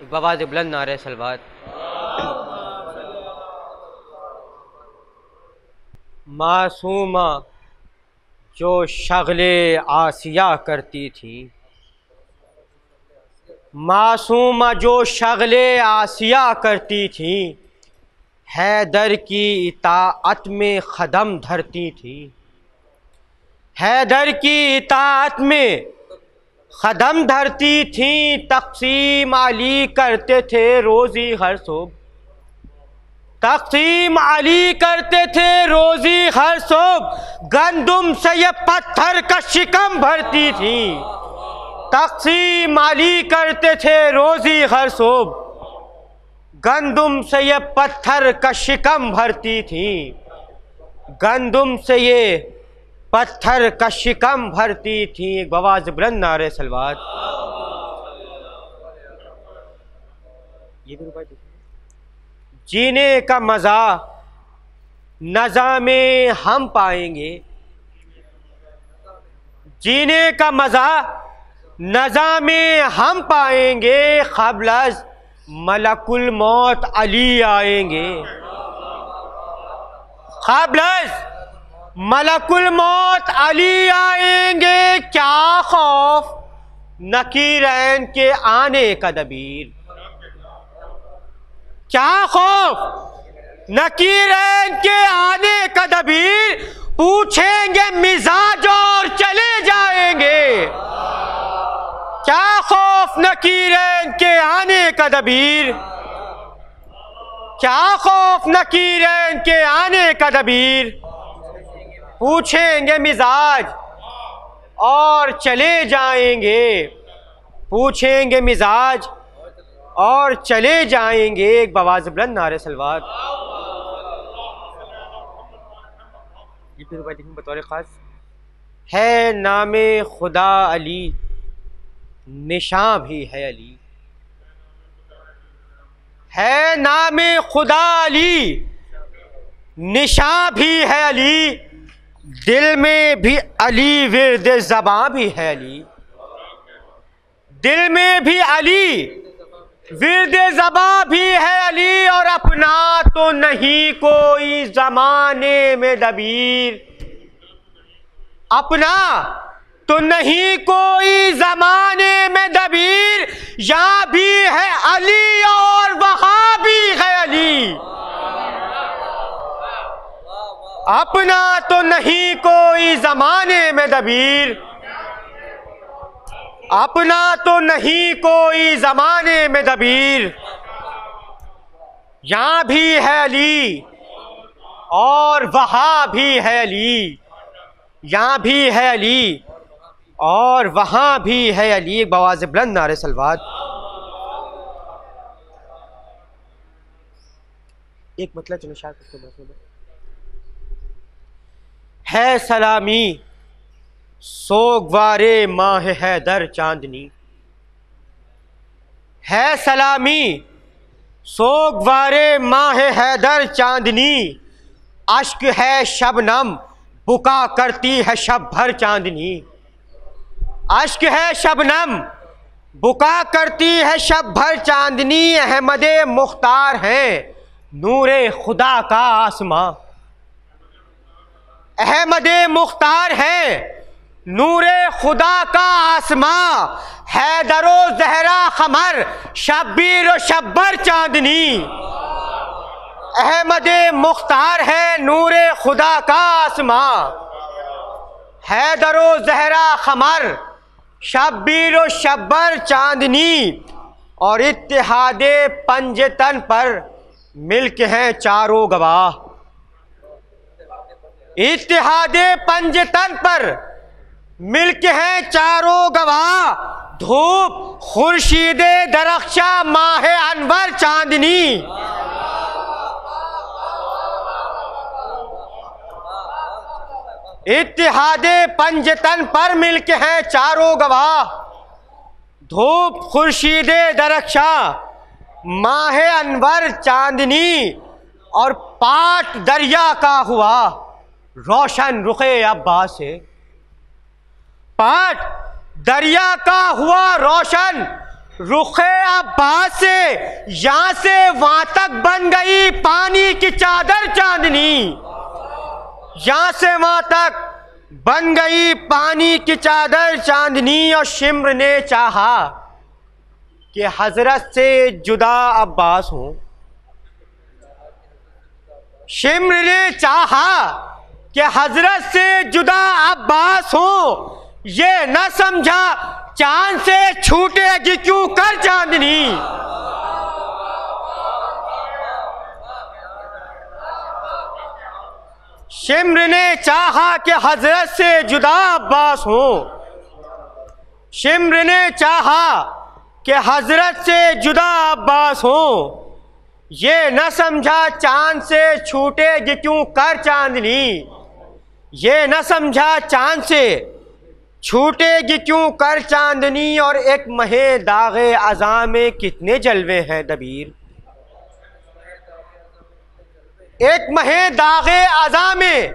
बवाज़ बुलंद नारे सलवात। मासूमा जो शगले आसिया करती थी, मासूमा जो शगले आसिया करती थी, हैदर की इताअत में ख़दम धरती थी। हैदर की इताअत में ख़दम धरती थी, तक़सीम अली करते थे रोज़ी हर सुबह। तक़सीम अली करते थे रोज़ी हर सुबह, गंदुम से ये पत्थर का शिकम भरती थी। तक़सीम अली करते थे रोज़ी हर सुबह, गंदुम से ये पत्थर का शिकम भरती थी। गंदुम से ये पत्थर का शिकम भरती थी। बवाज़ बुलंद नारे सलवात। ये भी रुपए जीने का मज़ा नज़ा में हम पाएंगे। जीने का मज़ा नज़ा में हम पाएंगे, क़ब्ल मलकुल मौत अली आएंगे। क़ब्ल मलकुल मौत अली आएंगे, क्या खौफ नकीरैन के आने का दबीर। क्या खौफ नकीरैन के आने का दबीर, पूछेंगे मिजाज और चले जाएंगे। क्या खौफ नकीरैन के आने का दबीर, क्या खौफ नकीरैन के आने का दबीर, पूछेंगे मिजाज और चले जाएंगे। पूछेंगे मिजाज और चले जाएंगे। एक बवाज़ बुलंद नारे सलवात। ये फिर बतौर खास है नामे खुदा अली, निशां भी है अली। है नामे खुदा अली, निशां भी है अली, दिल में भी अली, विर्द ज़बां भी है अली। दिल में भी अली, विर्द ज़बां भी है अली, और अपना तो नहीं कोई ज़माने में दबीर। अपना तो नहीं कोई ज़माने में दबीर, यहाँ भी है अली और वहाँ भी है अली। अपना तो नहीं कोई ज़माने में दबीर, अपना तो नहीं कोई ज़माने में दबीर, यहाँ भी है अली और वहाँ भी है अली। यहाँ भी है अली और वहाँ भी है अली। बवाज़ बुलंद नारे सलवात। एक मतलब चलो शायद है सलामी सोगवारे माह हैदर चांदनी। है सलामी सोगवारे माह हैदर चांदनी, अश्क है शबनम बुका करती है शब भर चांदनी। अश्क है शबनम बुका करती है शब भर चांदनी, अहमदे मुख्तार है नूरे खुदा का आसमां। अहमदे मुख्तार है नूरे खुदा का आसमां, हैदरो जहरा खमर शब्बीर व शब्बर चांदनी। अहमदे मुख्तार है नूरे खुदा का आसमां, हैदरो जहरा खमर शब्बीर व शब्बर चांदनी। और इत्तिहादे पंजतन पर मिल्क हैं चारों गवाह। इत्तिहादे पंजतन पर मिल्क हैं चारों गवाह, धूप खुर्शीदे दरख्शा माहे अनवर चांदनी। इत्तिहादे पंजतन पर मिल्क हैं चारों गवाह, धूप खुर्शीदे दरख्शा माहे अनवर चांदनी। और पाट दरिया का हुआ रोशन रुखे अब्बास से, पाट दरिया का हुआ रोशन रुखे अब्बास से यहाँ से वहां तक बन गई पानी की चादर चांदनी, यहाँ से वहां तक बन गई पानी की चादर चांदनी। और शिम्र ने चाहा कि हजरत से जुदा अब्बास हूं, शिम्र ने चाहा कि हजरत से जुदा अब्बास हूं, ये न समझा चांद से छूटेगी क्यों कर चांदनी। शिम्र ने चाहा कि हजरत से जुदा अब्बास हो, शिम्र ने चाहा कि हजरत से जुदा अब्बास हो, ये न समझा चांद से छूटेगी क्यों कर चांदनी, ये न समझा चांद से छूटेगी क्यों कर चांदनी। और एक महे दागे अज़ा में कितने जलवे हैं दबीर, एक महे दागे अज़ा में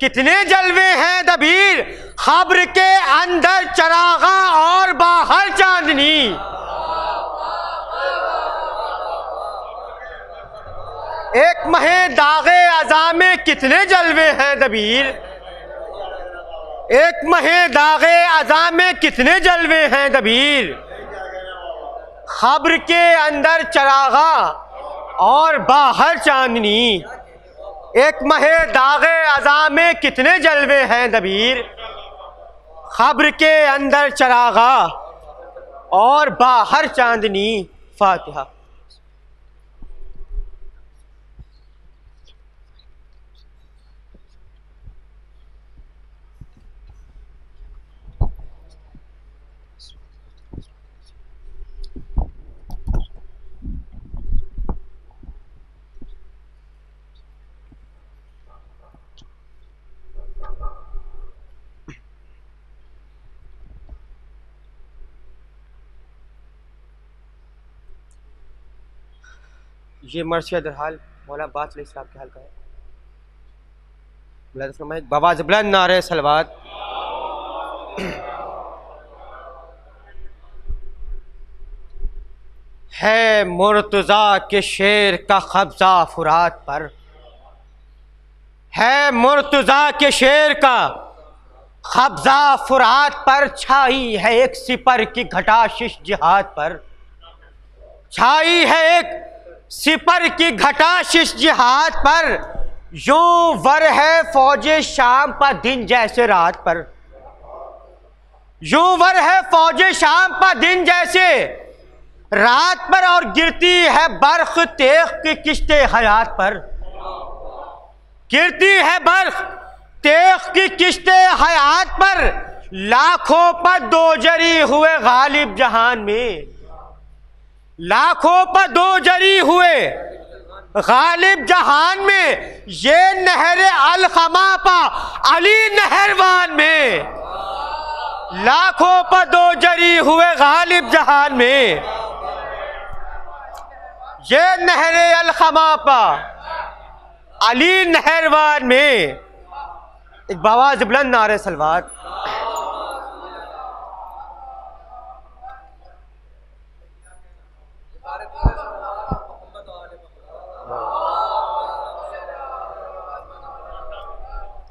कितने जलवे हैं दबीर, खब्र के अंदर चरागा और बाहर चांदनी। एक महे दागे अज़ा में कितने जलवे हैं दबीर, एक महे दागे अज़ा में कितने जलवे हैं दबीर, खब्र के अंदर चरागा और बाहर चांदनी। एक महे दागे अज़ा में कितने जलवे हैं दबीर, खब्र के अंदर चरागा और बाहर चांदनी। फातिहा। ये मर्सिया दरहाल मौला अब्बास अलैहिस्सलाम के हाल का है। बवाज़ बुलंद नारे सलवात। है मुर्तज़ा के शेर का कब्ज़ा फुरात पर, है मुर्तज़ा के शेर का कब्ज़ा फुरात पर, छाई है एक सिपर की घटाशिश जिहाद पर, छाई है एक सिपर की घटाशिश जिहाद पर, यूं वर है फौजे शाम पर दिन जैसे रात पर, यूं वर है फौजे शाम पर दिन जैसे रात पर, और गिरती है बर्फ तेग की किश्ते हयात पर, गिरती है बर्फ तेग की किश्ते हयात पर, लाखों पर दो जरी हुए गालिब जहान में, लाखों पर दो जरी हुए गालिब जहान में, ये नहरे अलखमा पा अली नहरवान में, लाखों पर दो जरी हुए गालिब जहान में, ये नहरे अलखमा पा अली नहरवान में। एक बवाज़ बुलंद नारे सलवात।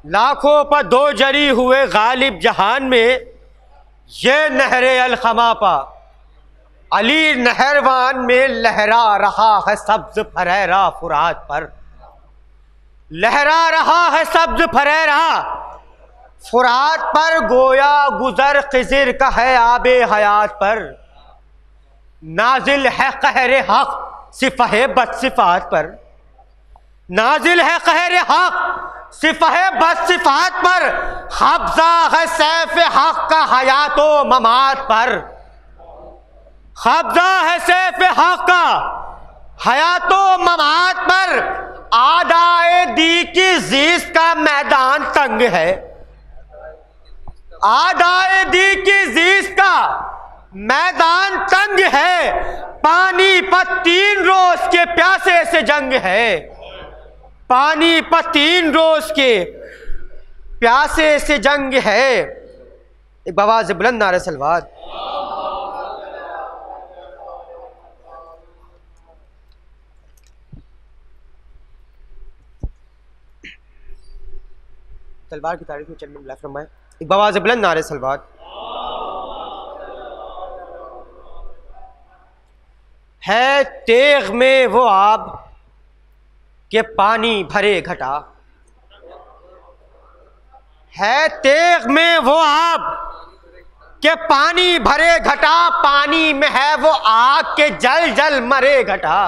लाखों पर दो जरी हुए गालिब जहान में, ये नहरे अलखमा पा अली नहरवान में, लहरा रहा है सब्ज फरेरा फुरात पर, लहरा रहा है सब्ज फरेरा फुरात पर, गोया गुजर खिज़िर का है आबे हयात पर, नाजिल है कहरे हक सिफहे बदसिफात पर, नाजिल है कहरे हक सिफहे बदसिफात पर, कब्ज़ा है सैफ हक का हयातो ममात पर, कब्ज़ा है सैफ हक का हयातो ममात पर, आदाए दी की जीस का मैदान तंग है, आदाए दी की जीस का मैदान तंग है, पानी पर 3 रोज के प्यासे से जंग है, पानी पर 3 रोज के प्यासे से जंग है। एक बवाज़ बुलंद नारे सलवात। तलवार की तारीफ में चंद मिनट फरमाएं। एक बवाज़ बुलंद नारे सलवात। है तेग में वो आब के पानी भरे घटा, है तेग में वो आब के पानी भरे घटा, पानी में है वो आग के जल जल मरे घटा।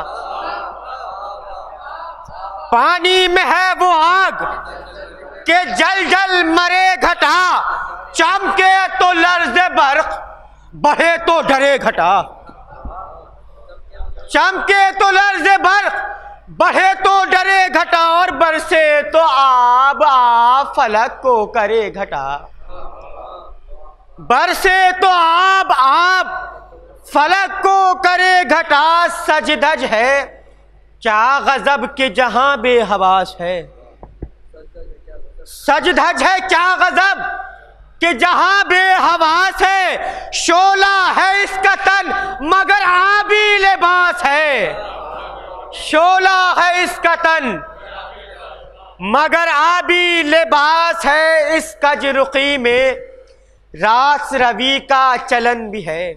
पानी में है वो आग के जल जल मरे घटा, चमके तो लर्ज़े बर्क़ बढ़े तो डरे घटा। चमके तो लर्ज़े बर्क़ बढ़े तो डरे घटा, और बरसे तो आब आब फलक को करे घटा। बरसे तो आब आब फलक को करे घटा, सज धज है क्या गजब के जहां बेहवास है। सज धज है क्या गजब कि जहां बेहवास है, शोला है इसका तन मगर आबी लिबास है। शोला है इसका तन मगर आबी लिबास है, इस कजरुखी में रास रवि का चलन भी है।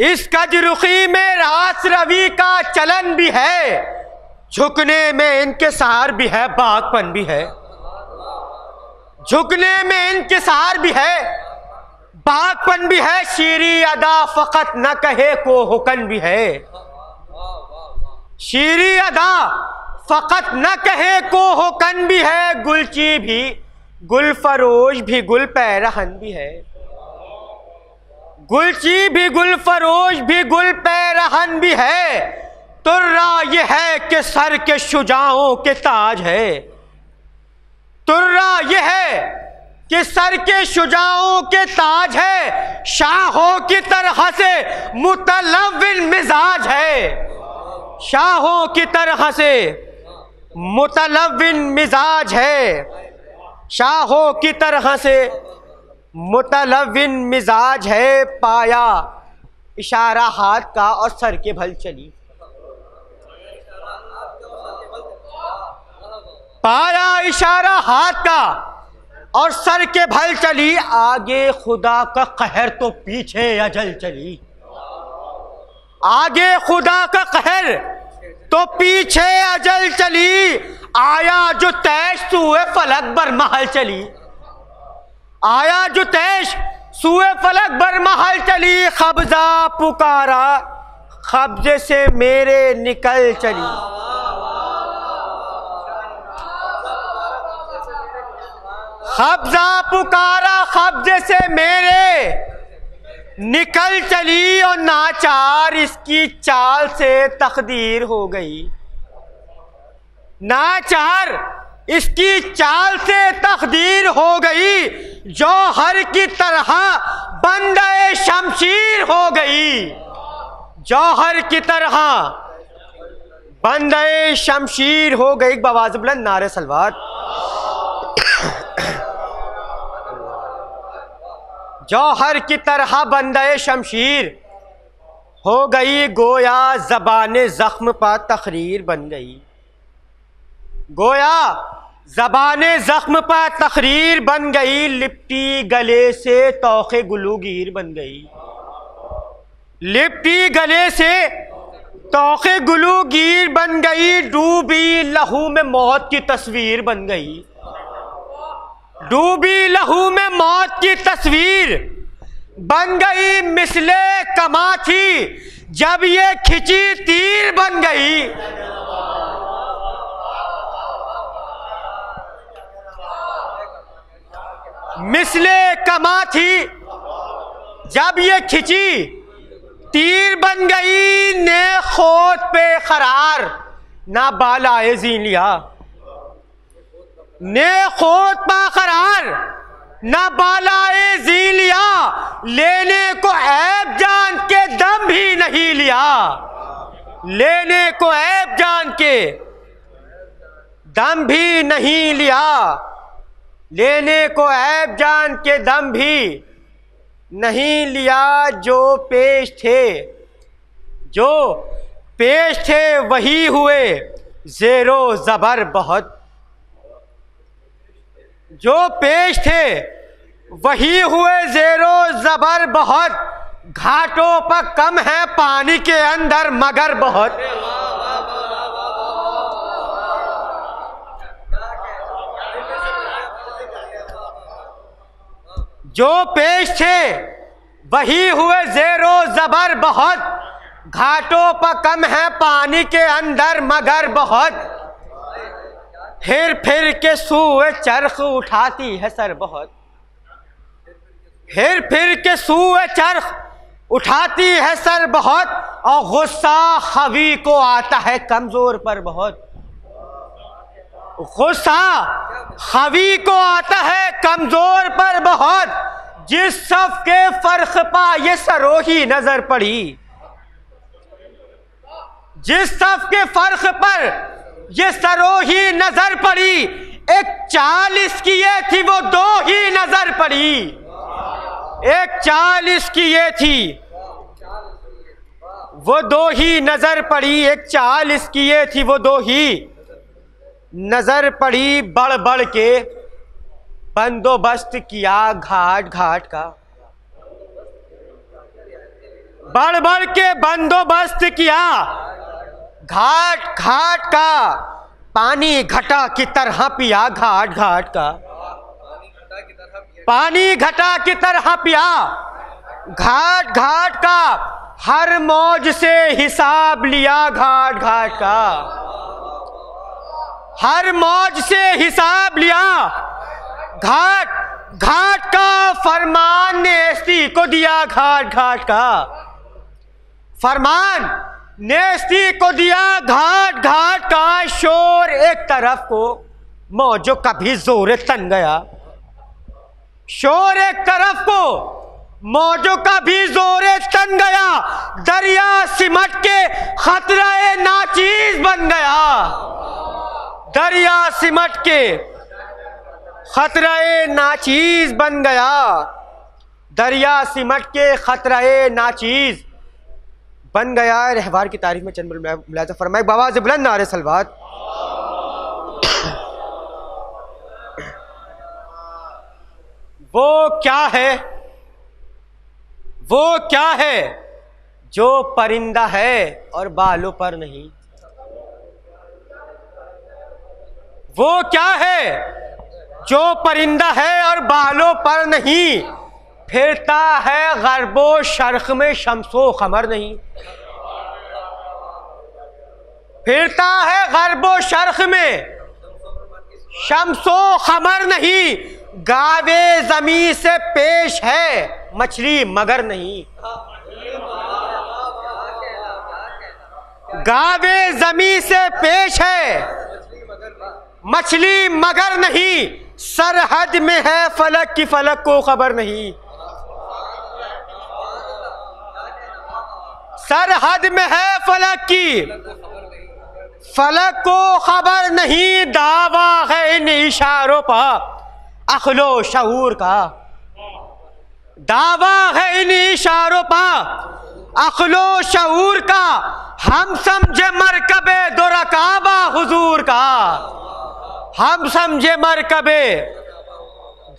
इस कजरुखी में रास रवि का चलन भी है, झुकने में इंकिसार भी है बागपन भी है। झुकने में इंकिसार भी है बागपन भी है, शीरी अदा फकत न कहे को हुकन भी है। शीरी अदा फकत न कहे को हुकन भी है, गुलची भी गुल फरोज भी गुल पैरहन भी है। गुलची भी गुल फरोज भी गुल पैरहन भी है, तुर्रा ये है कि सर के शुजाओं के ताज है। तुर्रा ये है कि सर के शुजाओं के ताज है, शाहों की तरह से मुतलव्विन मिजाज है। शाहों की तरह से मुतलव्विन मिजाज है। शाहों की तरह से मुतलव्विन मिजाज है, पाया इशारा हाथ का और सर के भल चली। पाया इशारा हाथ का और सर के भल चली, आगे खुदा का कहर तो पीछे अजल चली। आगे खुदा का कहर तो पीछे अजल चली, आया जो तैश सूए फलक बरमहल चली। आया जो तैश सूए फलक बरमहल चली, खब्जा पुकारा कब्जे से मेरे निकल चली। कब्जा पुकारा कब्जे से मेरे निकल चली, और नाचार इसकी चाल से तकदीर हो गई। नाचार इसकी चाल से तकदीर हो गई, जौहर की तरह बंदे शमशीर हो गई। जौहर की तरह बंदे शमशीर हो गई। बवाज़ बुलंद नारे सलवात। जौहर की तरह बंदे शमशीर हो गई, गोया ज़बाने ज़ख्म पर तकरीर बन गई। गोया ज़बाने ज़ख्म पर तकरीर बन गई, लिपटी गले से तौखे गुलूगीर बन गई। लिपटी गले से तौखे गुलूगीर बन गई, डूबी लहू में मौत की तस्वीर बन गई। डूबी लहू में मौत की तस्वीर बन गई, मिसले कमा थी जब ये खिंची तीर बन गई। मिसले कमा थी जब ये खिंची तीर बन गई, ने खोद पे खरार ना बालाए जीन लिया। ने खोद पा करार ना बालाए जी लिया, लेने को ऐब जान के दम भी नहीं लिया। लेने को ऐब जान के दम भी नहीं लिया। लेने को ऐब जान के दम भी नहीं लिया। जो पेश थे वही हुए ज़ेरो ज़बर बहुत। जो पेश थे वही हुए ज़ेरो ज़बर बहुत, घाटों पर कम है पानी के अंदर मगर बहुत। जो पेश थे वही हुए ज़ेरो ज़बर बहुत, घाटों पर कम है पानी के अंदर मगर बहुत। फिर के सूए चरख उठाती है सर बहुत, फिर के सूए चरख उठाती है सर बहुत, और गुस्सा हवी को आता है कमजोर पर बहुत। गुस्सा हवी को आता है कमजोर पर बहुत, जिस सफ के फर्क पा ये सरोही नजर पड़ी, जिस सफ के फर्क पर ये सरोही नजर पड़ी, एक 40 की ये थी वो 2 ही नजर पड़ी, एक 40 की ये थी वो 2 ही नजर पड़ी, एक 40 की ये थी वो 2 ही नजर पड़ी। बढ़ बढ़ के बंदोबस्त किया घाट घाट का, बढ़ बढ़ के बंदोबस्त किया घाट घाट का, पानी घटा की तरह पिया घाट घाट का, पानी घटा की तरह पिया घाट घाट का, हर मौज से हिसाब लिया घाट घाट का, हर मौज से हिसाब लिया घाट घाट का, फरमान नेस्ती को दिया घाट घाट का, फरमान नेस्ती को दिया घाट घाट का। शोर एक तरफ को मौजों का भी जोर तन गया, शोर एक तरफ को मौजों का भी जोर तन गया, दरिया सिमट के खतरा नाचीज बन गया, दरिया सिमट के खतरा नाचीज बन गया, दरिया सिमट के खतरा नाचीज बन गया। रहवार की तारीफ में चंद मुलाज़ा फरमाए बाबा से बुलंद नारे सलवात। वो क्या है, वो क्या है जो परिंदा है और बालों पर नहीं, वो क्या है जो परिंदा है और बालों पर नहीं, फिरता है गरबो शर्क में शम्सो खमर नहीं, फिरता है गरबो शर्क में शम्सो खमर नहीं, गावे जमी से पेश है मछली मगर नहीं, गावे जमी से पेश है मछली मगर नहीं, सरहद में है फलक की फलक को खबर नहीं, सरहद में है फलक की फलक को खबर नहीं, दावा है इन इशारों पर अखलो शऊर का, दावा है इन इशारों पर अखलो शऊर का, हम समझे मरकबे दो रकाबा हुजूर का, हम समझे मरकबे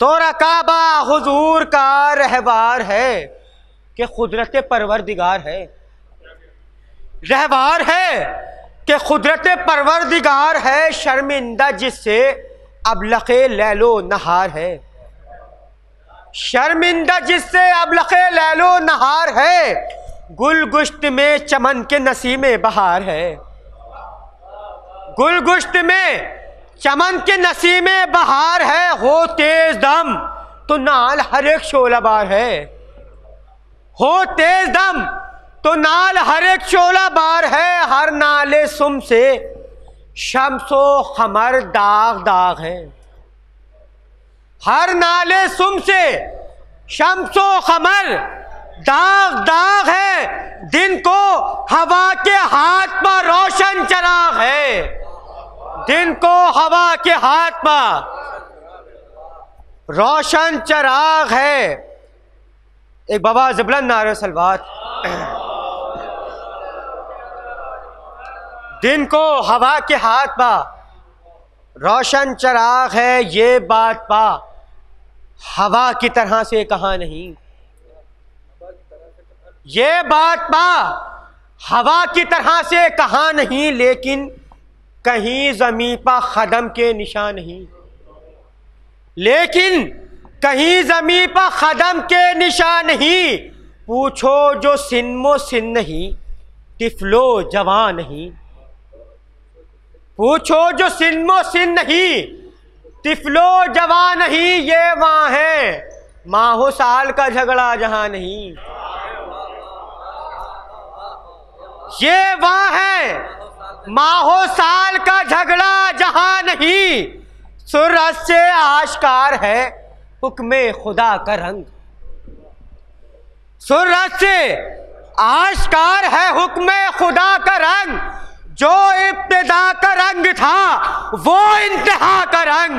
दो रकाबा हुजूर का, रहवार है कि कुदरत परवरदिगार है, रहवार है कि कुदरत परवरदिगार है, शर्मिंदा जिससे अबलखे लैलो नहार है, शर्मिंदा जिससे अबलखे लैलो नहार है, गुलगुश्त में चमन के नसीमे बहार है, गुलगुश्त में चमन के नसीमे बहार है, हो तेज दम तो नाल हर एक शोला बार है, हो तेज दम तो नाल हर एक शोला बार है, हर नाले सुम से शम्सो खमर दाग दाग है, हर नाले सुम से शम्सो खमर दाग दाग है, दिन को हवा के हाथ पर रोशन चराग है, दिन को हवा के हाथ पर रोशन चराग है। एक बाबा ज़बलन नारे सलवात। दिन को हवा के हाथ पर रोशन चराग है ये बात पा, हवा की तरह से कहा नहीं। ये बात पा हवा की तरह से कहा नहीं, लेकिन कहीं ज़मीं पर ख़दम के निशान नहीं। लेकिन कहीं ज़मीं पर ख़दम के निशान नहीं। पूछो जो सिन्मो सिन नहीं, तिफलो जवान नहीं। पूछो जो सिन्मो सिन नहीं, तिफलो जवान नहीं। ये वहाँ है माहो साल का झगड़ा जहाँ नहीं। ये वहाँ है माहो साल का झगड़ा जहाँ नहीं। सूरज से आश्कार है हुक्मे खुदा का रंग। सूरज से आश्कार है हुक्मे खुदा का रंग। जो इब्तिदा का रंग था वो इंतहा का रंग।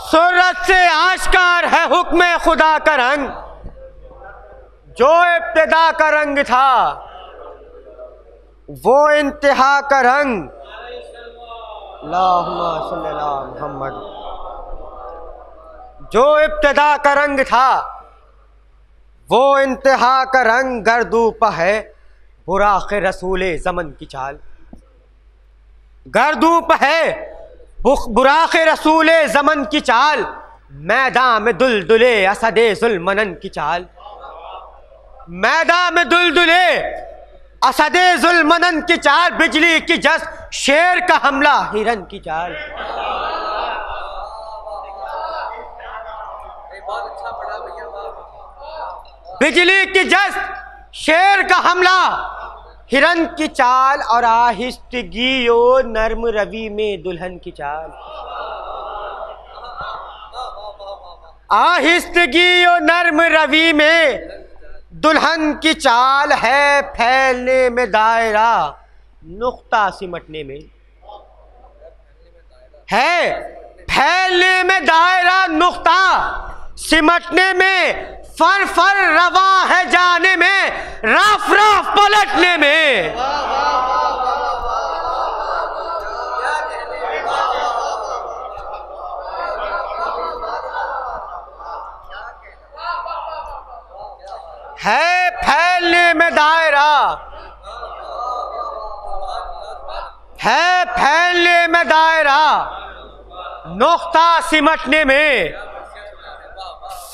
सूरज से आश्कार है हुक्मे खुदा का रंग। जो इब्तिदा का रंग था वो इंतहा का रंग। अल्लाहुम्मा सल्ली अला मुहम्मद। जो इब्तिदा का रंग था वो इंतहा का रंग। गर्दूप है बुराक़ रसूले ज़मन की चाल। गर्दूप है बुराक़ रसूले ज़मन की चाल। मैदान में दुलदुले असदे ज़ुल्मनन की चाल। मैदान में दुलदुले असदे ज़ुल्मनन की चाल। बिजली की जस शेर का हमला हिरन की चाल। बिजली की जस शेर का हमला हिरन की चाल। और आहिस्तगी और नर्म रवि में दुल्हन की चाल। आहिस्तगी और नर्म रवि में दुल्हन की चाल है। फैलने में दायरा नुक्ता सिमटने में है। फैलने में दायरा नुक्ता सिमटने में। फर फर रवा है जाने में, रफ रफ पलटने में। है फैलने में दायरा, है फैलने में दायरा नुक्ता सिमटने में।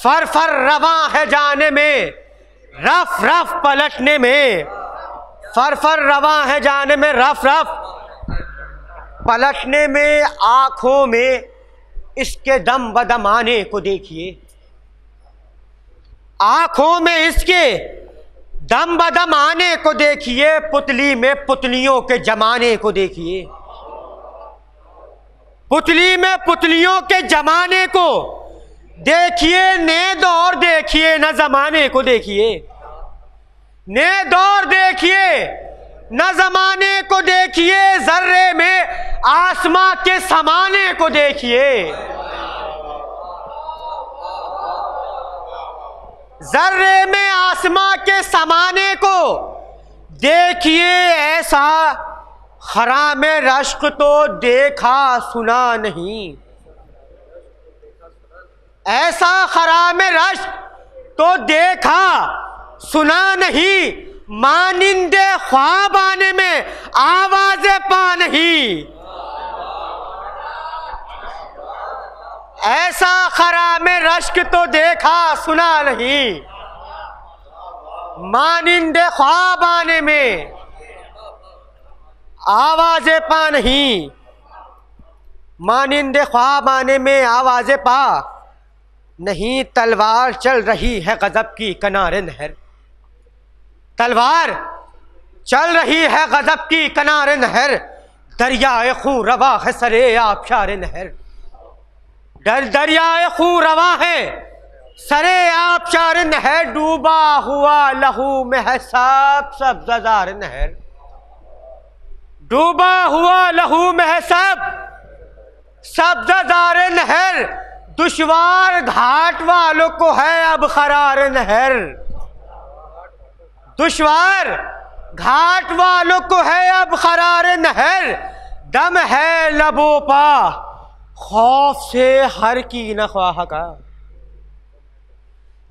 फर फर रवा है जाने में, रफ रफ पलटने में। फर फर रवा है जाने में, रफ रफ पलटने में। आंखों में इसके दम बदम आने को देखिए। आंखों में इसके दम बदम आने को देखिए। पुतली में पुतलियों के जमाने को देखिए। पुतली में पुतलियों के जमाने को देखिए। ने दौर देखिए न जमाने को देखिए। ने दौर देखिए न जमाने को देखिए। जर्रे में आसमां के समाने को देखिए। जर्रे में आसमां के समाने को देखिए। ऐसा खराम रश्क तो देखा सुना नहीं। ऐसा खराम रश्क तो देखा सुना नहीं। मानिंदे ख्वाब आने में आवाज़ें पा नहीं। ऐसा खराम रश्क तो देखा सुना नहीं। मानिंदे ख्वाब आने में आवाज़ें पा नहीं। मानिंदे ख्वाब आने में आवाज़ें पा नहीं। तलवार चल रही है गज़ब की किनारे नहर। तलवार चल रही है गज़ब की किनारे नहर। दरियाए खून रवा है सरे आबशार नहर। दरियाए खून रवा है सरे आबशार नहर। डूबा हुआ लहू में है सब सब्ज़ार नहर। डूबा हुआ लहू में है सब सब्ज़ार नहर। दुश्वार घाट वालों को है अब करार नहर। दुश्वार घाट वालों को है अब करार नहर। दम है लबों पा खौफ से हर की न ख्वाह का,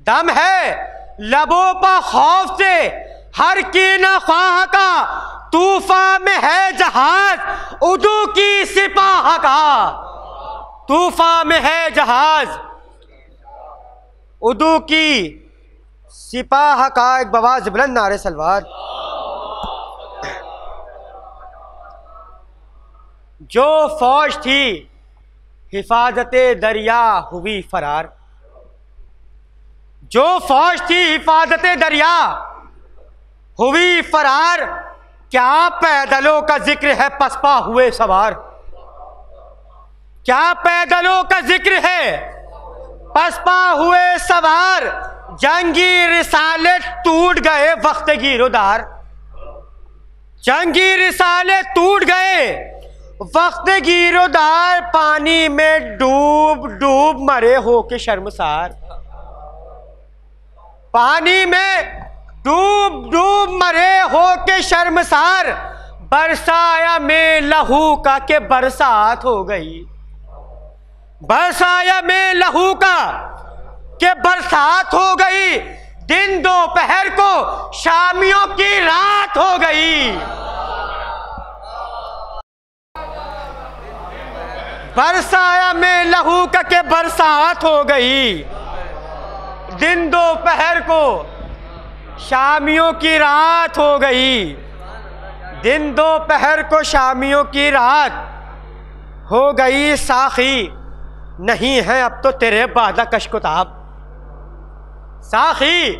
दम है लबों पा खौफ से हर की न ख्वाह का, तूफान में है जहाज उदू की सिपाह का, तूफान में है जहाज उदू की सिपाह का। एक बवाज़ बुलंद नारे सलवार। जो फौज थी हिफाजते दरिया हुई फरार, जो फौज थी हिफाजते दरिया हुई फरार, क्या पैदलों का जिक्र है पसपा हुए सवार, क्या पैदलों का जिक्र है पसपा हुए सवार, जंगी रिसाले टूट गए वक्त गिरोदार, जंगी रिसाले टूट गए वक्त गिरोदार, पानी में डूब डूब मरे हो के शर्मसार, पानी में डूब डूब मरे हो के शर्मसार, बरसाया में लहू का के बरसात हो गई, बरसाया में लहू का के बरसात हो गई, दिन दोपहर को शामियों की रात हो गई, बरसाया में लहू का के बरसात हो गई, दिन दोपहर को शामियों की रात हो गई, दिन दोपहर को शामियों की रात हो गई, साखी नहीं है अब तो तेरे बादा कशकुताब, साखी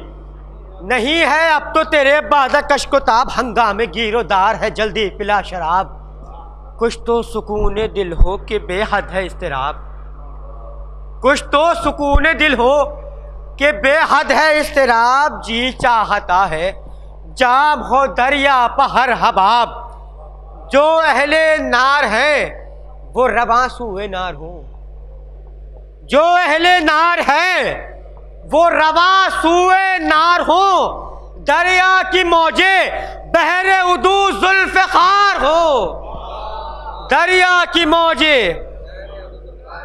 नहीं है अब तो तेरे बादा कशकुताब, हंगामे गिरोदार है जल्दी पिला शराब, कुछ तो सुकून दिल हो कि बेहद है इस्तिराब, कुछ तो सुकून दिल हो कि बेहद है इस्तिराब, जी चाहता है जाम हो दरिया पहर हबाब, जो अहले नार हैं वो रवां सूए नार हो, जो अहले नार हैं वो रवां सूए नार हो, दरिया की मौजे बहरे उदू जुल्फ़िकार हो, दरिया की मौजे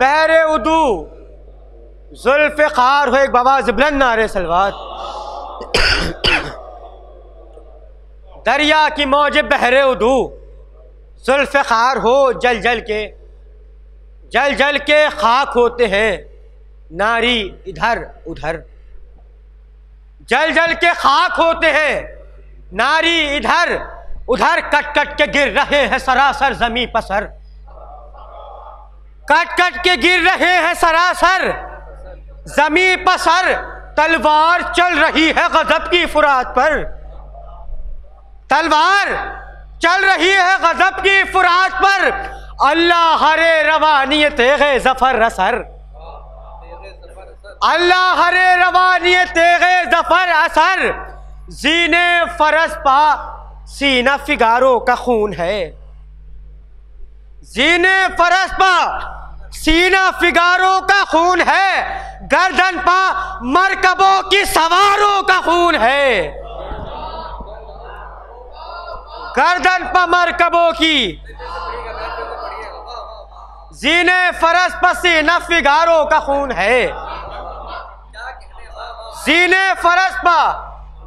बहरे उदू जुल्फ़िकार हो। एक बवाज़ बुलंद नारे सलवात। दरिया की मौजे बहरे उदू जुल्फ़िकार हो, जल जल के खाक होते हैं नारी इधर उधर, जल जल के खाक होते हैं नारी इधर उधर, कट कट के गिर रहे हैं सरासर जमी पसर, कट कट के गिर रहे हैं सरासर जमी पसर, तलवार चल रही है गजब की फुरात पर, तलवार चल रही है गजब की फुरात पर, अल्लाह हरे रवानियत तेगे जफर असर, अल्लाह हरे रवानियत तेगे जफर असर, जीने फरस पा सीना फिगारो का खून है, जीने फरस पा सीना फिगारो का खून है, गर्दन पा मरकबों की सवारों का खून है, गर्दन पा मरकबों की, जीने फरस पा सीना फिगारो का खून है, जीने फरस पा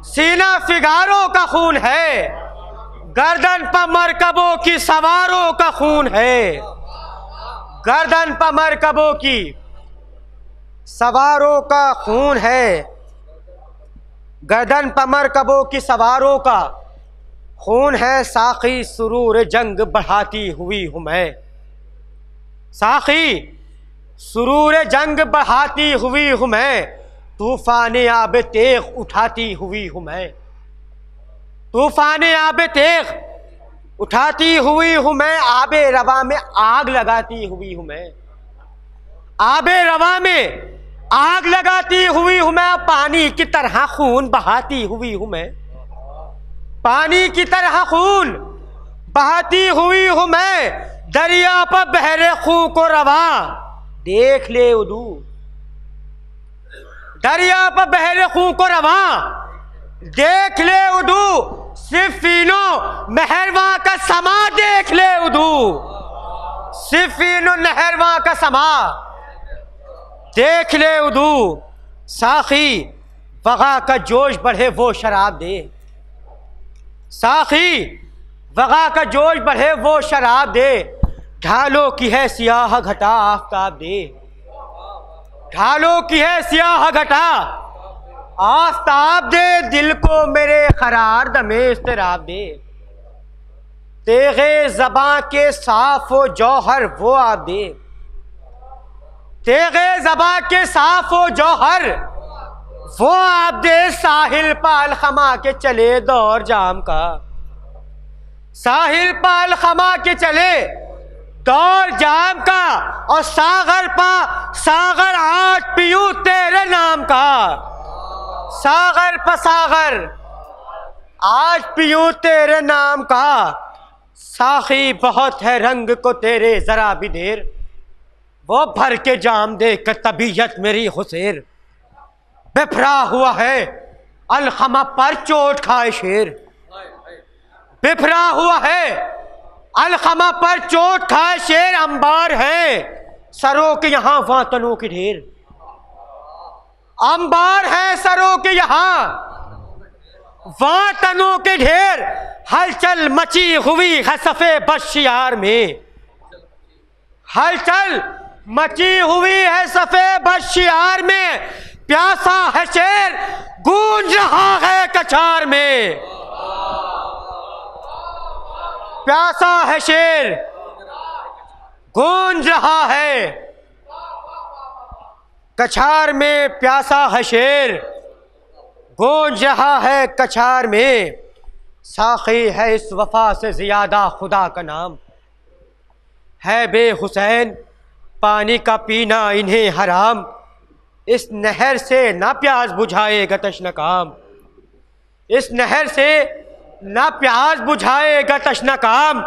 सीना फिगारो का खून है, गर्दन पर मरकबों की सवारों का खून है, गर्दन पर मरकबों की सवारों का खून है, गर्दन पर मरकबों की सवारों का खून है, साखी सुरूर जंग बढ़ाती हुई हूँ मैं, साखी सुरूर जंग बढ़ाती हुई हूँ मैं, तूफान आब तेग उठाती हुई हूँ मैं, तूफान आब तेग उठाती हुई हूँ मैं, आबे रवा में आग लगाती हुई हूँ मैं, आबे रवा में आग लगाती हुई हूँ मैं, पानी की तरह खून बहाती हुई हूँ मैं, पानी की तरह खून बहाती हुई हूँ मैं, दरिया पर बहरे खून को रवा देख ले उदू, दरिया पर बहरे खून को रवा देख ले उदू, सिर्फ फीनो मेहरवा का समा देख ले उदू, सिफीन नहरवा का समा, देख ले उदू साखी वगा का जोश बढ़े वो शराब दे। साखी वगा का जोश बढ़े वो शराब दे, ढालों की है सियाह घटा आफताब दे। ढालों की है सियाह घटा आफताब दे, दिल को मेरे करार दमे इस्तिराब दे। तेगे ज़बां के साफ हो जौहर वो आप दे। तेगे ज़बां के साफ हो जौहर वो आप दे, साहिल पाल खमा के चले दौर जाम का। साहिल पाल खमा के चले दौर जाम का, और सागर पा सागर आज पीयूं तेरे नाम का। सागर पा सागर आज पीयूं तेरे नाम का, साखी बहुत है रंग को तेरे जरा भी देर। वो भर के जाम दे कर तबीयत मेरी हुसैर, बिफरा हुआ है अलखमा पर चोट खाए शेर। बिफरा हुआ है अलखमा पर चोट खाए शेर, अंबार है सरों के यहाँ वहां तनों की ढेर। अंबार है सरों के यहाँ वहां तनों के ढेर, हलचल मची हुई है सफे बशियार में। हलचल मची हुई है सफे बशियार में, प्यासा है शेर गूंज रहा है कछार में। प्यासा है शेर गूंज रहा है कछार में, प्यासा है शेर गूंज रहा है कछार में। साखी है इस वफा से ज़ियादा खुदा का नाम, है बे हुसैन पानी का पीना इन्हें हराम। इस नहर से ना प्यास बुझाएगा तश्न काम, इस नहर से ना प्यास बुझाएगा तश्न काम।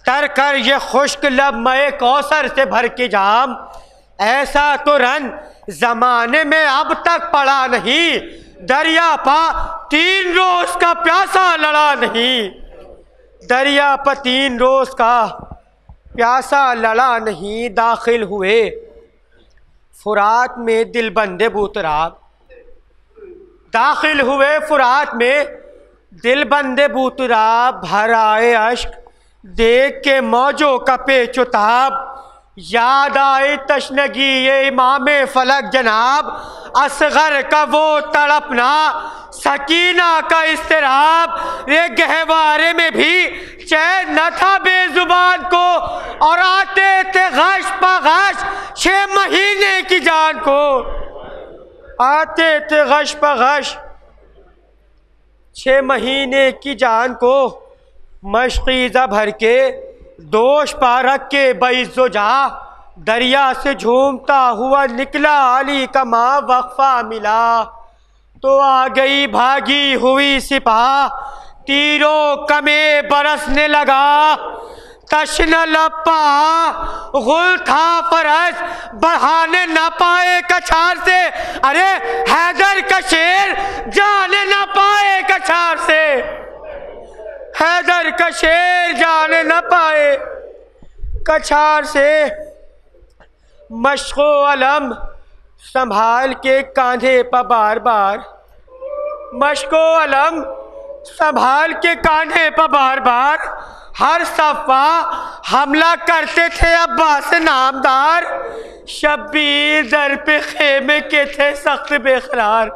तर कर ये खुश्क लब मए कौसर से भर के जाम, ऐसा तो रन जमाने में अब तक पड़ा नहीं। दरिया पा 3 रोज का प्यासा लड़ा नहीं। दरिया पा 3 रोज का प्यासा लड़ा नहीं। दाखिल हुए फुरात में दिल बंदे बूतराब, दाखिल हुए फुरात में दिल बंदे बूतराब। भर आए अश्क देख के मौजों का पेचुताब, याद आए तशनगी ये इमामे फलक जनाब। असगर का वो तड़पना सकीना का इस्तिराब, रे गहवारे में भी चैन न था बेजुबान को, और आते थे गश पगश 6 महीने की जान को। आते थे गश पगश 6 महीने की जान को। मशकीज़ा भर के दोष पा रख के बैज़ो जा, दरिया से झूमता हुआ निकला अली का माँ। वक्फा मिला तो आ गई भागी हुई सिपाह, तीरों कमे बरसने लगा तश्न लपा। गुल था फरस बढ़ाने न पाए कछार से, अरे हैदर का शेर जाने न पाए कछार से। हैदर का शेर जाने न पाए कछार से। मशको अलम संभाल के कांधे पर बार बार, मशको अलम संभाल के कांधे पर बार बार। हर सफ़ा हमला करते थे अब्बास नामदार, शब्बीर दर पे खेमे के थे सख्त बेकरार।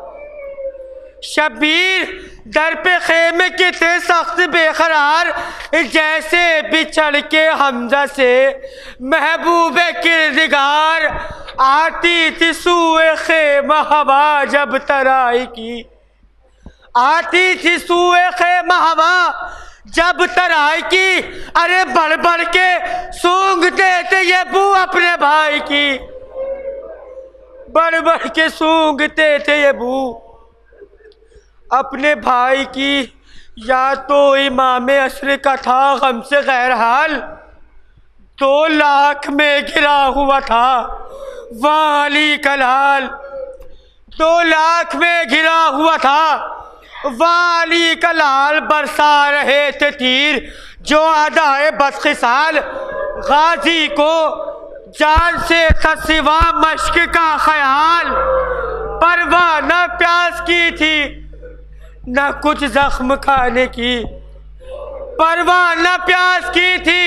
शब्बीर दर पे खेमे के थे सख्त बेकरार, जैसे बिछड़ के हमजा से महबूबे किरदगार। आती थी सूए खेमा हवा जब तराई की, आती थी सूए खेमा हवा जब तराई की। अरे बढ़ बढ़ के सूंघते थे ये बू अपने भाई की, बढ़ बढ़ के सूंघते थे ये बू अपने भाई की। या तो इमामे असर का था गम से गैर हाल, 2 लाख में गिरा हुआ था वाली का लाल। 2 लाख में गिरा हुआ था वाली का लाल। बरसा रहे थे तीर जो आदाए बदखिसाल, गाजी को जान से था सिवा मश्क का ख्याल, परवाह न प्यास की थी न कुछ जख्म खाने की, परवाह न प्यास की थी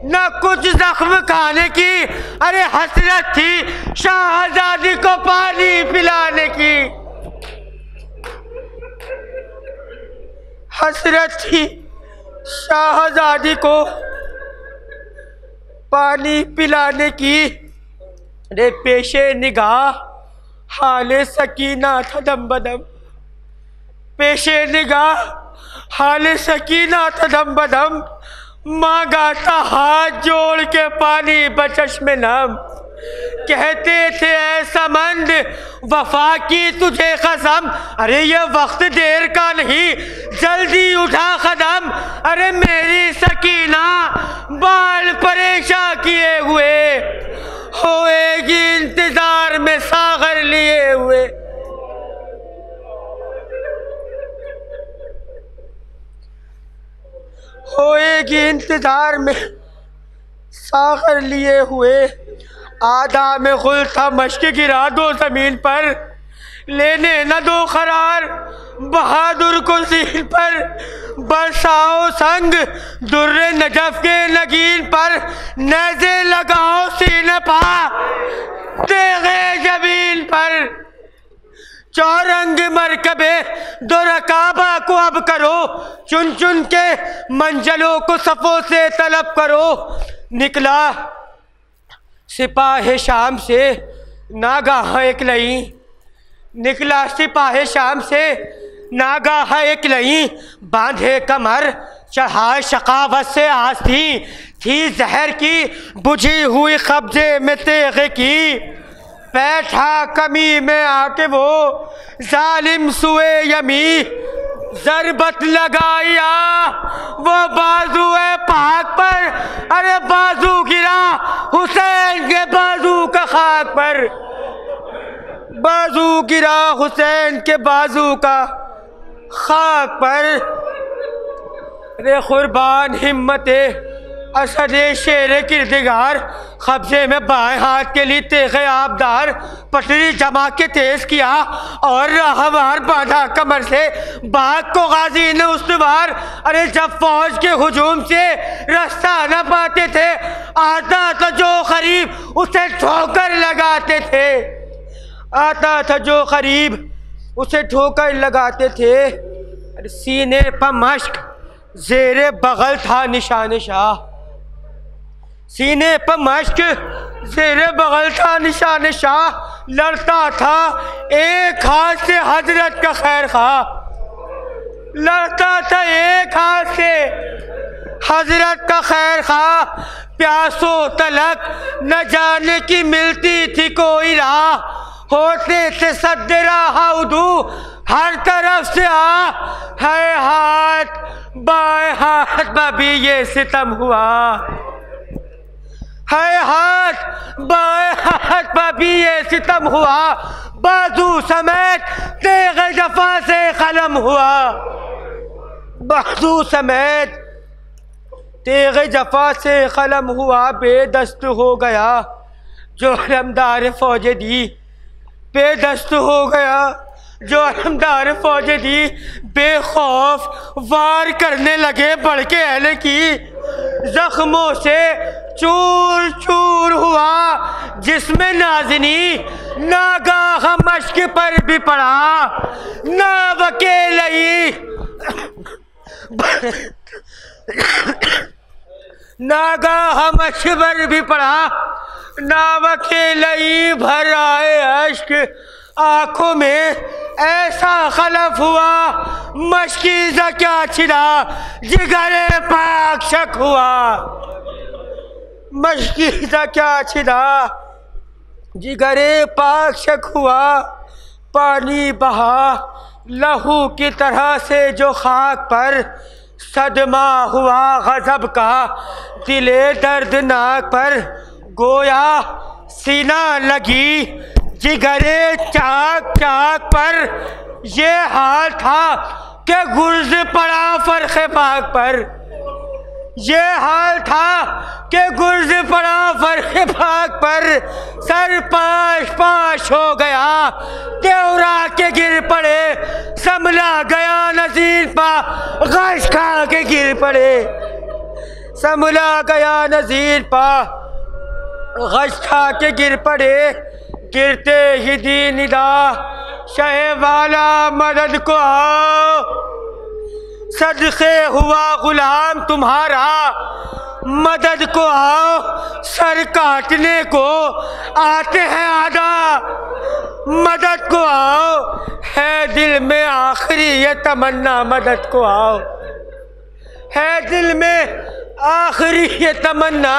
न कुछ जख्म खाने की। अरे हसरत थी शाहजादी को पानी पिलाने की, हसरत थी शाहजादी को पानी पिलाने की। रे पेशे निगाह हाले सकीना था दम बदम, पेशे निगाह हाले सकीना था दम बदम, मांगा था हाथ जोड़ के पानी बचश में नम। कहते थे ऐ समंद वफा की तुझे कसम, अरे ये वक्त देर का नहीं जल्दी उठा कदम। अरे मेरी सकीना बाल परेशान किए हुए होएगी इंतजार में सागर लिए हुए। होएगी इंतजार में सागर लिए हुए। आधा में गुल था मश्क गिरा दो जमीन पर, लेने न दो करार बहादुर को सीन पर। बरसाओ संग दुर्रे नजफ के नगीन पर, नेज़े लगाओ सीने पा तेगे जमीन पर। चौरंग मरकबे दो रकाबा को अब करो, चुन चुन के मंजिलों को सफ़ों से तलब करो। निकला सिपाही शाम से नागाह एक लई, निकला सिपाही शाम से नागाह एक लई। बांधे कमर चढ़ाए शकावत से आस्ती, थी जहर की बुझी हुई कब्जे में तेगे की। बैठा कमी में आके वो जालिम सुए यमी, ज़रबत लगाया वो बाजुए पाक पर। अरे बाजू गिरा हुसैन के बाजू का खाक पर, बाजू गिरा हुसैन के बाजू का खाक पर। अरे कुर्बान हिम्मते असद शेर किरदगार, कब्जे में बाएं हाथ के लिए तेगे आबदार। पटरी जमा के तेज किया और रहवार बांधा कमर से, बाग को गाजी ने उस्तवार। अरे जब फौज के हुजूम से रास्ता न पाते थे, आता था जो करीब उसे ठोकर लगाते थे, आता था जो करीब उसे ठोकर लगाते थे। अरे सीने पर मश्क जेरे बगल था निशान शाह, सीने पर मश्क जेरे बगल था निशान शाह। लड़ता था एक हाथ से हजरत का खैर खा, लड़ता था एक हाथ से हजरत का खैर खा। प्यासों तलक न जाने की मिलती थी कोई राह, होते थे सद्दे राह उदू हर तरफ से आ। है हाथ बाएं हाथ बभी ये सितम हुआ, है हाथ बाएं हाथ पर भी ये सितम हुआ। बाजू समेत तेगे जफा से कलम हुआ, बाजू समेत तेगे जफा से कलम हुआ। बेदस्त हो गया जो अलमदार फौज दी, बेदस्त हो गया जो अलमदार फौज दी। बेखौफ वार करने लगे बढ़ के अहले की, जख्मों से चूर चूर हुआ जिसमें नाज़नी। नागाह मश्क पर भी पड़ा नाव अकेलई, नागाह मश्क पर भी पड़ा नाव अकेलई। भर आए अश्क आंखों में ऐसा खलफ हुआ, मशकीज़ा क्या छिड़ा जिगरे पाक शक हुआ। मशकीज़ा क्या छिड़ा जिगरे पाक शक हुआ। पानी बहा लहू की तरह से जो खाक पर, सदमा हुआ गज़ब का दिले दर्दनाक पर। गोया सीना लगी जिगरे चाक चाक पर, ये हाल था कि गुर्ज पड़ा फर्ख पाक पर। ये हाल था कि गुर्ज पड़ा फर्श भाग पर, सर पाश पाश हो गया, देवरा के गिर पड़े, संभला गया नजीर पा, गश खा के गिर पड़े, संभला गया नजीर पा, गश खा के गिर पड़े। गिरते ही दी निदा, शहे वाला मदद को आओ, सदक़े हुआ गुलाम तुम्हारा, मदद को आओ, सर काटने को आते हैं आदा, मदद को आओ, है दिल में आखिरी ये तमन्ना, मदद को आओ, है दिल में आखिरी ये तमन्ना,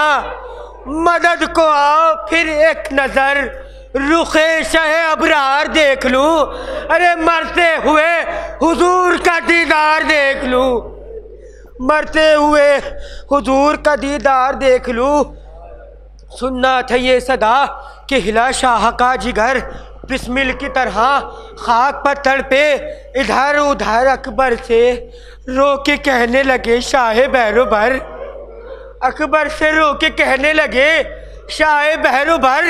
मदद को आओ। फिर एक नज़र रुखे शहे अबरार देख लूं, अरे मरते हुए हुजूर का दीदार देख लूं, मरते हुए हुजूर का दीदार देख लूं। सुनना था ये सदा कि हिला शाह का जिगर, बिस्मिल की तरह खाक पर तड़पे, इधर उधर अकबर से रो के कहने लगे शाह बहरो भर, अकबर से रो के कहने लगे शाह बहरो भर,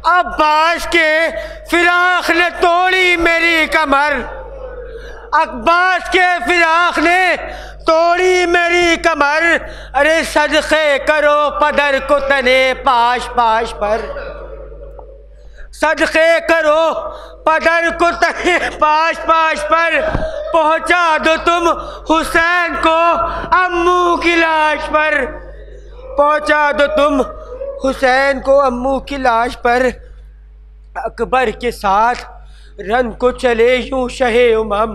अब्बास के फिराक ने तोड़ी मेरी कमर, अब्बास के फिराक ने तोड़ी मेरी कमर, अरे सदक़े करो पदर को तने पाश पाश पर, सदक़े करो पदर को तने पाश पाश पर, पहुँचा दो तुम हुसैन को अम्मू की लाश पर, पहुँचा दो तुम हुसैन को अम्मू की लाश पर। अकबर के साथ रन को चले यूं शहे उमम,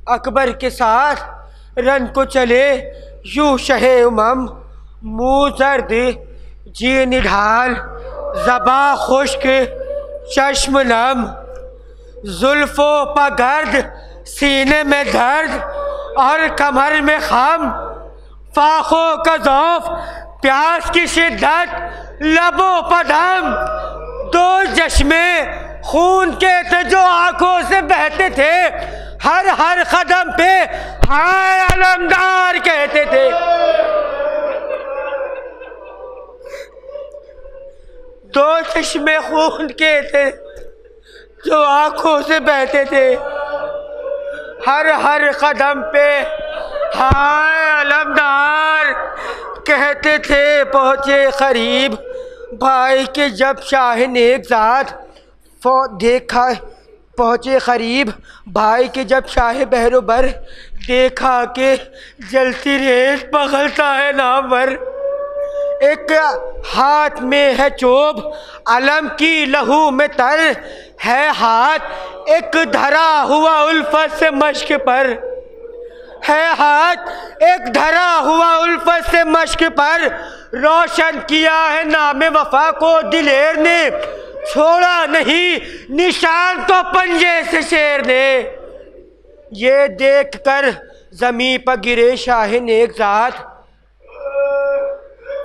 अकबर के साथ रन को चले यूं शहे उमम, मुँह जर्द जी निढाल, ज़बा खुश्क चश्म नम, जुल्फ़ों पर गर्द, सीने में दर्द और कमर में खम, फाखों का ज़ौफ़, प्यास की शिद्दत, लबों पर दम, दो चश्मे खून के थे जो आंखों से बहते थे, हर हर कदम पे हाय अलमदार कहते थे, दो चश्मे खून के थे जो आंखों से बहते थे, हर हर कदम पे हाय अलमदार कहते थे। पहुँचे करीब भाई के जब शाह नेकज़ाद देखा, पहुँचे करीब भाई के जब शाह बहरो बर, देखा कि जलती रेत पगलता है नामवर, एक हाथ में है चोब अलम की लहू में तर है हाथ, एक धरा हुआ उल्फत से मश्क पर है हाथ, एक धरा हुआ उल्फत से मश्क पर, रोशन किया है नामे वफा को दिलेर ने, छोड़ा नहीं निशान तो पंजे से शेर ने। ये देख कर ज़मीं पर गिरे शाह नेकज़ाद,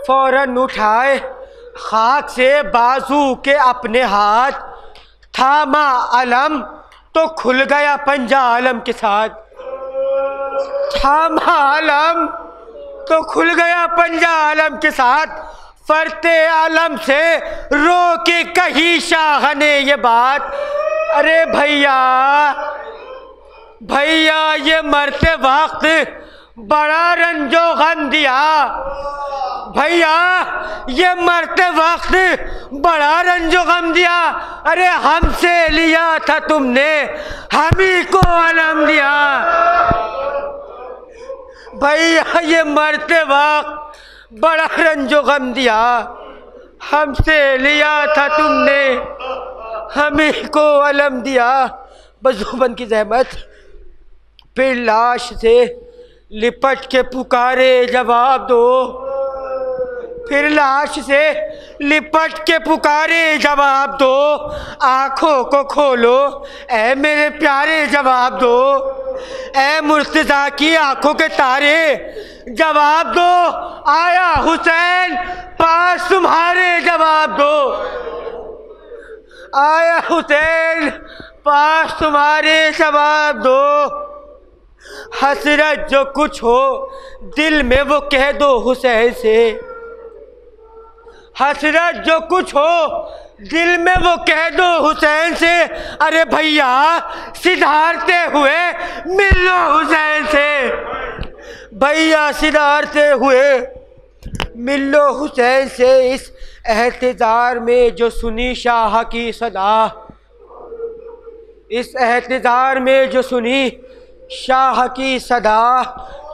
फौरन उठाए खाक से बाजू के अपने हाथ, थामा अलम तो खुल गया पंजा आलम के साथ, थामा अलम तो खुल गया पंजा आलम के साथ, फरते आलम से रो के कही शाह ने ये बात, अरे भैया भैया ये मरते वक्त बड़ा रंजो गम दिया, भैया ये मरते वक्त बड़ा रंजो गम दिया, अरे हमसे लिया था तुमने हम ही को अलम दिया, भैया ये मरते वक्त बड़ा रंजो गम दिया, हमसे लिया था तुमने हम ही को अलम दिया। बज़ुबन की ज़हमत फिर लाश से लिपट के पुकारे जवाब दो, फिर लाश से लिपट के पुकारे जवाब दो, आँखों को खोलो ऐ मेरे प्यारे जवाब दो, ऐ मुर्तज़ा की आँखों के तारे जवाब दो, आया हुसैन पास तुम्हारे जवाब दो, आया हुसैन पास तुम्हारे जवाब दो। हसरत जो कुछ हो दिल में वो कह दो हुसैन से, हसरत जो कुछ हो दिल में वो कह दो हुसैन से। अरे भैया सिधारते हुए मिल लो हुसैन से, भैया सिधारते हुए मिल लो हुसैन से। इस एहतिजार में जो सुनी शाह की सदा, इस एहतिजार में जो सुनी शाह की सदा,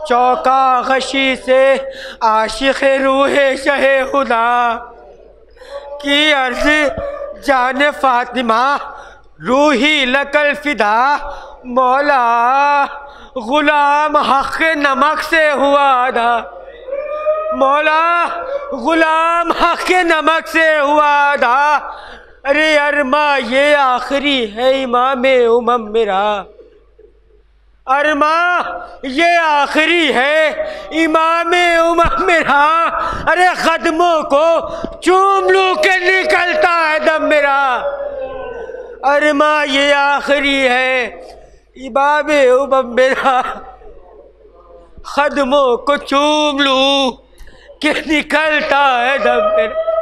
चौका गशी से आशिक़ रूहे शहे खुदा की अर्ज़ जान फातिमा रूही लकल फिदा। मौला गुलाम हक़ नमक से हुआ अदा, मौला गुलाम हक़ नमक से हुआ अदा। अरे अरमा ये आखिरी है इमाम उमम मेरा, अरमा ये आखिरी है इमाम उमम मेरा। अरे कदमों को चूम लूं के निकलता है दम मेरा, अरमा ये आखिरी है इमाम उमम मेरा। कदमों को चूम लूं के निकलता है दम मेरा।